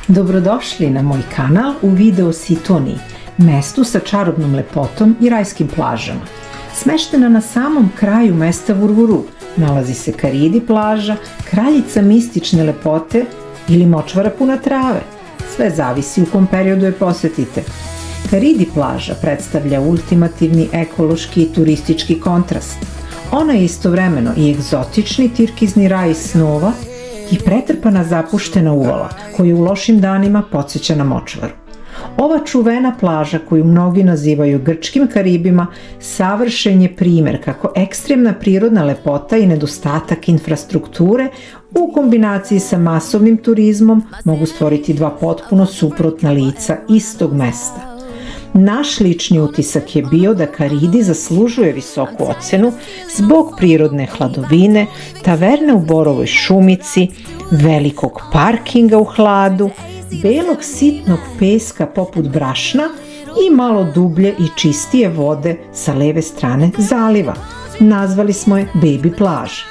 Dobrodošli na moj kanal u video Sitoniji, mestu sa čarobnom lepotom i rajskim plažama. Smeštena na samom kraju mesta Vurvuru nalazi se Karidi plaža, kraljica mistične lepote ili močvara puna trave. Sve zavisi u kom periodu je posetite. Karidi plaža predstavlja ultimativni ekološki i turistički kontrast. Ona je istovremeno i egzotični tirkizni raj snova i pretrpana zapuštena uvala koja u lošim danima podsjeća na močvaru. Ova čuvena plaža koju mnogi nazivaju grčkim Karibima savršen je primer kako ekstremna prirodna lepota i nedostatak infrastrukture u kombinaciji sa masovnim turizmom mogu stvoriti dva potpuno suprotna lica istog mesta. Naš lični utisak je bio da Karidi zaslužuje visoku ocenu zbog prirodne hladovine, taverne u borovoj šumici, velikog parkinga u hladu, belog sitnog peska poput brašna i malo dublje i čistije vode sa leve strane zaliva. Nazvali smo je Baby plaža.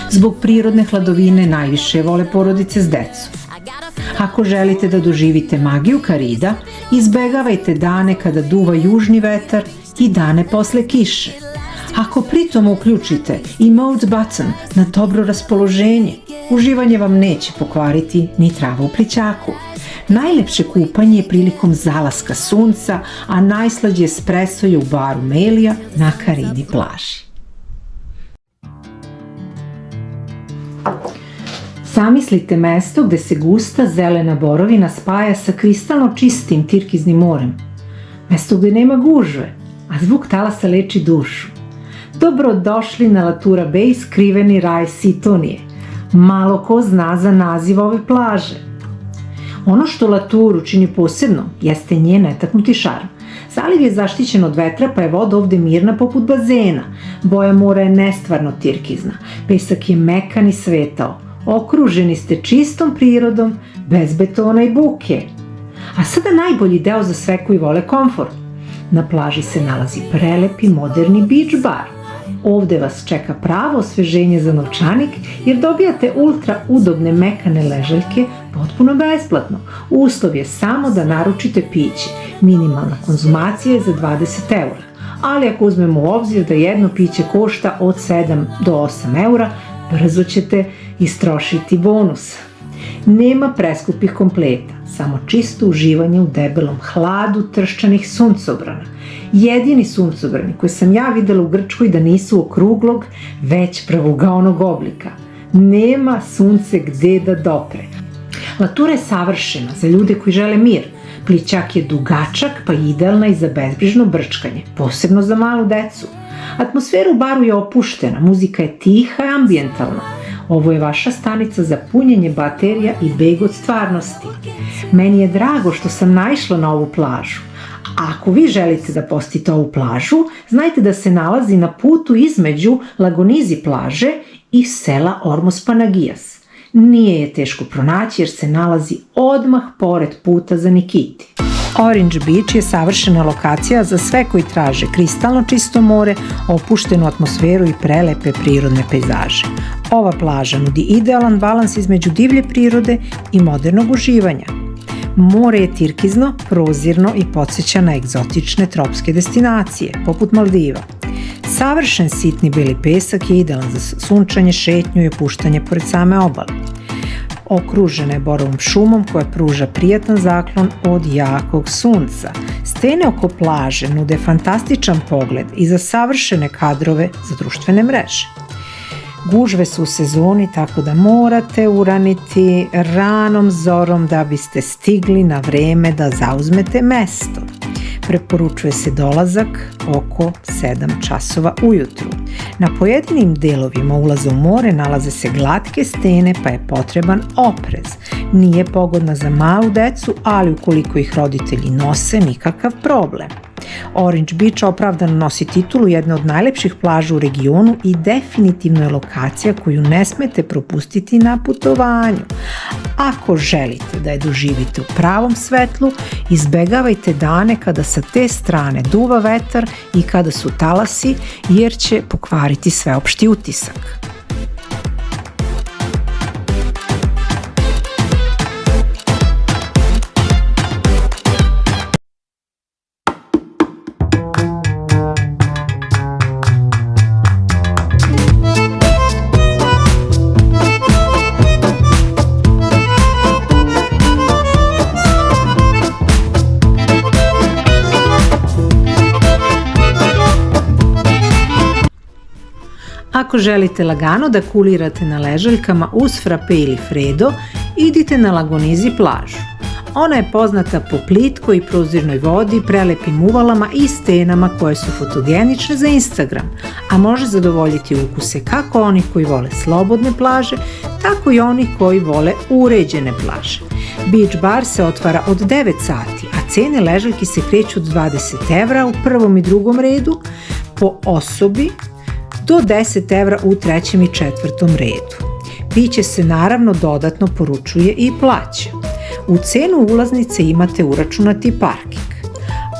Zbog prirodne hladovine najviše vole porodice s decom. Ako želite da doživite magiju Karida, izbegavajte dane kada duva južni vetar i dane posle kiše. Ako pritom uključite i mode button na dobro raspoloženje, uživanje vam neće pokvariti ni trava u plićaku. Najlepše kupanje je prilikom zalaska sunca, a najslađe espresso je u baru Melija na Karidi plaži. Zamislite mesto gde se gusta zelena borovina spaja sa kristalno čistim tirkiznim morem. Mesto gde nema gužve, a zvuk talasa leči dušu. Dobrodošli na Latura Bay, skriveni raj Sitonije. Malo ko zna za naziv ove plaže. Ono što Laturu čini posebno jeste njen netaknuti šarm. Zaliv je zaštićen od vetra pa je voda ovde mirna poput bazena. Boja mora je nestvarno tirkizna. Pesak je mekan i svetao. Okruženi ste čistom prirodom, bez betona i buke. A sada najbolji deo za sve koji vole komfort. Na plaži se nalazi prelepi moderni beach bar. Ovde vas čeka pravo osveženje za novčanik jer dobijate ultra udobne mekane ležaljke potpuno besplatno. Uslov je samo da naručite piće. Minimalna konzumacija je za 20 eura. Ali ako uzmemo u obzir da jedno piće košta od 7 do 8 eura, brzo ćete istrošiti bonus. Nema preskupih kompleta, samo čisto uživanje u debelom hladu trščanih suncobrana. Jedini suncobrani koje sam ja videla u Grčkoj da nisu okruglog, već pravougaonog oblika. Nema sunce gde da dopre. Latura je savršena za ljude koji žele mir. Plićak je dugačak pa idealna i za bezbrižno brčkanje, posebno za malu decu. Atmosfera u baru je opuštena, muzika je tiha i ambijentalna. Ovo je vaša stanica za punjenje baterija i beg od stvarnosti. Meni je drago što sam naišla na ovu plažu. Ako vi želite da posjetite ovu plažu, znajte da se nalazi na putu između Lagonizi plaže i sela Ormos Panagias. Nije je teško pronaći jer se nalazi odmah pored puta za Nikiti. Orange Beach je savršena lokacija za sve koji traže kristalno čisto more, opuštenu atmosferu i prelepe prirodne pejzaže. Ova plaža nudi idealan balans između divlje prirode i modernog uživanja. More je tirkizno, prozirno i podsjeća na egzotične tropske destinacije, poput Maldiva. Savršen sitni beli pesak je idealan za sunčanje, šetnju i opuštanje pored same obale. Okružena je borovom šumom koja pruža prijatan zaklon od jakog sunca. Stene oko plaže nude fantastičan pogled i za savršene kadrove za društvene mreže. Gužve su u sezoni tako da morate uraniti ranom zorom da biste stigli na vreme da zauzmete mesto. Preporučuje se dolazak oko 7 časova ujutru. Na pojedinim delovima ulaza u more nalaze se glatke stene pa je potreban oprez. Nije pogodna za malu decu, ali ukoliko ih roditelji nose, nikakav problem. Orange Beach opravdano nosi titulu jedne od najlepših plaža u regionu i definitivno je lokacija koju ne smete propustiti na putovanju. Ako želite da je doživite u pravom svetlu, izbegavajte dane kada sa te strane duva vetar i kada su talasi, jer će pokvariti sveopšti utisak. Ako želite lagano da kulirate na ležaljkama uz frape ili fredo, idite na Lagonizi plažu. Ona je poznata po plitkoj i prozirnoj vodi, prelepim uvalama i stenama koje su fotogenične za Instagram, a može zadovoljiti ukuse kako onih koji vole slobodne plaže, tako i onih koji vole uređene plaže. Beach bar se otvara od 9 sati, a cene ležaljki se kreću od 20 evra u prvom i drugom redu po osobi do 10 evra u trećem i četvrtom redu. Piće se naravno dodatno poručuje i plaća. U cenu ulaznice imate uračunati parking.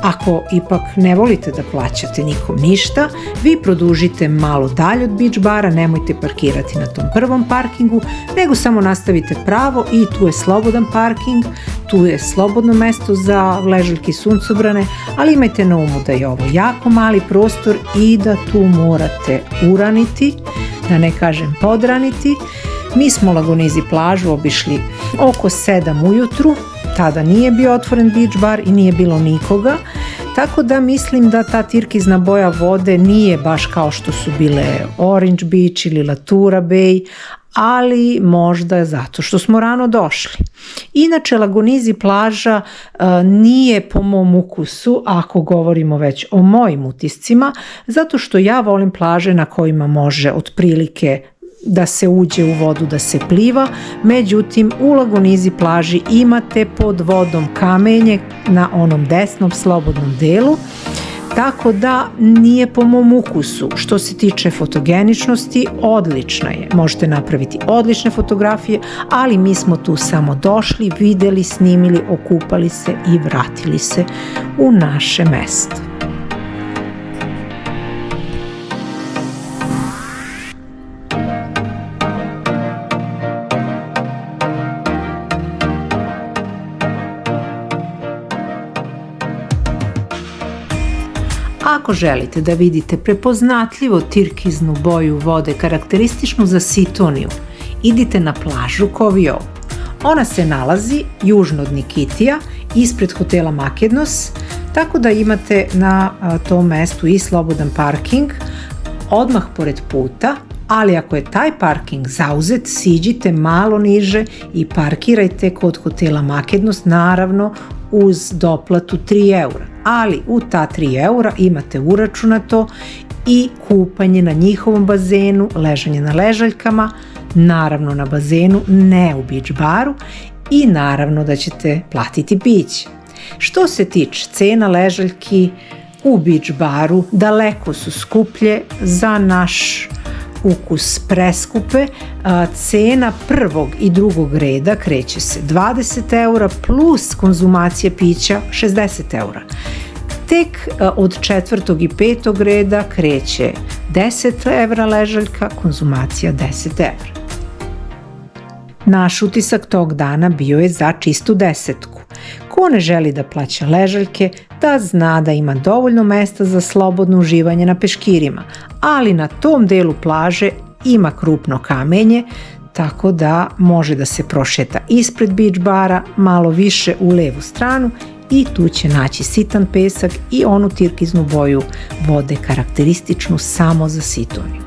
Ako ipak ne volite da plaćate nikom ništa, vi produžite malo dalje od beach bara, nemojte parkirati na tom prvom parkingu, nego samo nastavite pravo i tu je slobodan parking, tu je slobodno mesto za ležaljke i suncobrane, ali imajte na umu da je ovo jako mali prostor i da tu morate uraniti, da ne kažem podraniti. Mi smo Lagonizi plažu obišli oko 7 ujutru, tada nije bio otvoren beach bar i nije bilo nikoga, tako da mislim da ta tirkizna boja vode nije baš kao što su bile Orange Beach ili Latura Bay, ali možda zato što smo rano došli. Inače, Lagonizi plaža nije po mom ukusu, ako govorimo već o mojim utiscima, zato što ja volim plaže na kojima može otprilike da se uđe u vodu, da se pliva, međutim u Lagonizi plaži imate pod vodom kamenje na onom desnom slobodnom delu, tako da nije po mom ukusu. Što se tiče fotogeničnosti, odlična je. Možete napraviti odlične fotografije, ali mi smo tu samo došli, videli, snimili, okupali se i vratili se u naše mesto. Ako želite da vidite prepoznatljivo tirkiznu boju vode karakterističnu za Sitoniju, idite na plažu Kovio. Ona se nalazi južno od Nikitija, ispred hotela Makednos, tako da imate na tom mestu i slobodan parking, odmah pored puta, ali ako je taj parking zauzet, siđite malo niže i parkirajte kod hotela Makednos, naravno uz doplatu 3 eura. Ali u ta 3 eura imate uračunato i kupanje na njihovom bazenu, ležanje na ležaljkama, naravno na bazenu, ne u beach baru, i naravno da ćete platiti piće. Što se tiče cena ležaljki u beach baru, daleko su skuplje, za naš ukus preskupe. Cena prvog i drugog reda kreće se 20 eura plus konzumacija pića 60 eura. Tek od četvrtog i petog reda kreće 10 evra ležaljka, konzumacija 10 evra. Naš utisak tog dana bio je za čistu 10. Ko ne želi da plaća ležaljke, da zna da ima dovoljno mesta za slobodno uživanje na peškirima, ali na tom delu plaže ima krupno kamenje, tako da može da se prošeta ispred beach bara, malo više u levu stranu i tu će naći sitan pesak i onu tirkiznu boju vode karakterističnu samo za Sitoniju.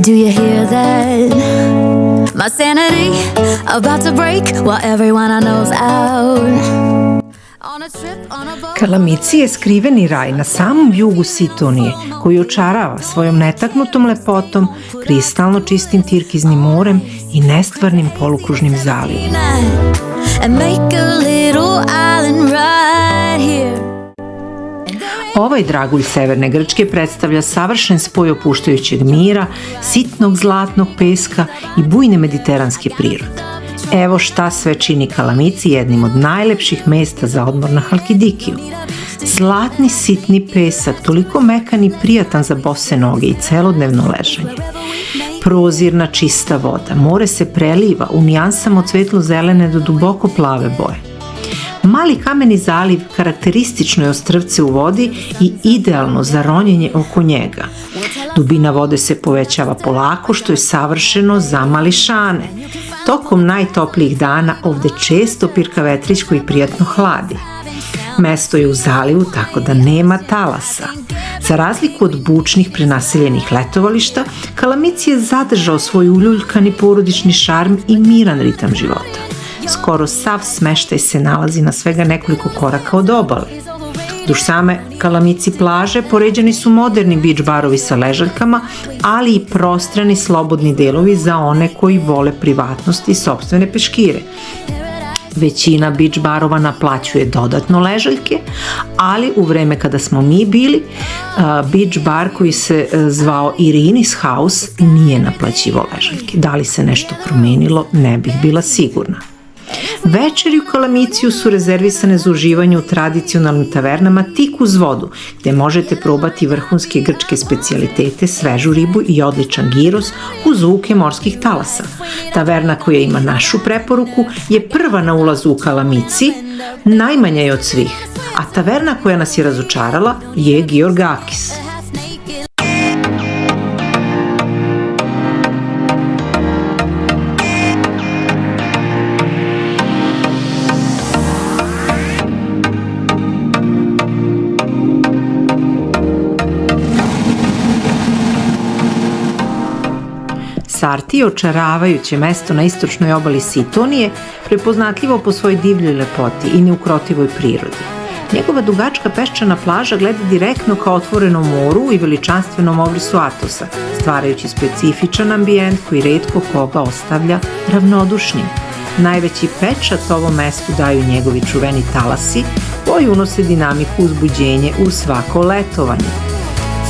Do you hear that? My sanity about to break while everyone I know's out. Kalamici je skriveni raj na samom jugu Sitonije, koji očarava svojom netaknutom lepotom, kristalno čistim tirkiznim morem i nestvarnim polukružnim zalivom. Ovaj dragulj severne Grčke predstavlja savršen spoj opuštajućeg mira, sitnog zlatnog peska i bujne mediteranske prirode. Evo šta sve čini Kalamici jednim od najlepših mesta za odmor na Halkidikiju. Zlatni sitni pesak, toliko mekan i prijatan za bose noge i celodnevno ležanje. Prozirna čista voda, more se preliva u nijansama od svetlo-zelene do duboko plave boje. Mali kameni zaliv karakteristično je ostrvce u vodi i idealno za ronjenje oko njega. Dubina vode se povećava polako, što je savršeno za mališane. Tokom najtoplijih dana ovde često pirka vetrić koji prijatno hladi. Mesto je u zalivu, tako da nema talasa. Za razliku od bučnih prenaseljenih letovališta, Kalamici je zadržao svoj uljuljkani porodični šarm i miran ritam života. Skoro sav smeštaj se nalazi na svega nekoliko koraka od obale. Duž same Kalamici plaže poređani su moderni beach barovi sa ležaljkama, ali i prostrani slobodni delovi za one koji vole privatnost i sopstvene peškire. Većina beach barova naplaćuje dodatno ležaljke, ali u vreme kada smo mi bili, beach bar koji se zvao Irinis House nije naplaćivao ležaljke. Da li se nešto promenilo, ne bih bila sigurna. Večeri u Kalamiciju su rezervisane za uživanje u tradicionalnim tavernama tik uz vodu, gde možete probati vrhunske grčke specijalitete, svežu ribu i odličan giros uz zvuke morskih talasa. Taverna koja ima našu preporuku je prva na ulazu u Kalamici, najmanja je od svih, a taverna koja nas je razočarala je Georgakis. Sarti je očaravajuće mesto na istočnoj obali Sitonije, prepoznatljivo po svojoj divljoj lepoti i neukrotivoj prirodi. Njegova dugačka peščana plaža gleda direktno ka otvorenom moru i veličanstvenom obrisu Atosa, stvarajući specifičan ambijent koji retko koga ostavlja ravnodušnim. Najveći pečat ovom mestu daju njegovi čuveni talasi, koji unose dinamiku uzbuđenje u svako letovanje.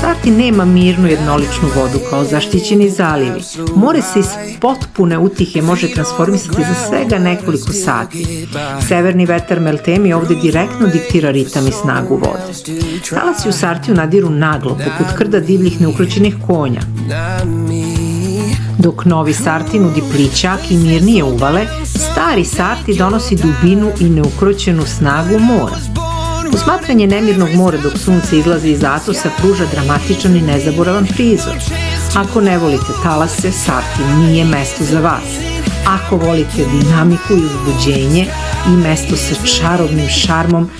Sarti nema mirnu jednoličnu vodu kao zaštićeni zalivi. More se iz potpune utihe može transformisati za svega nekoliko sati. Severni vetar Meltemi ovde direktno diktira ritam i snagu vode. Talasi u Sartiju nadiru naglo, poput krda divljih neukroćenih konja. Dok Novi Sarti nudi plićak i mirnije uvale, stari Sarti donosi dubinu i neukroćenu snagu mora. Posmatranje nemirnog mora dok sunce izlazi iz Atosa pruža dramatičan i nezaboravan prizor. Ako ne volite talase, Sarti nije mesto za vas. Ako volite dinamiku i uzbuđenje i mesto sa čarobnim šarmom,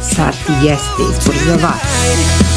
Sarti jeste izbor za vas.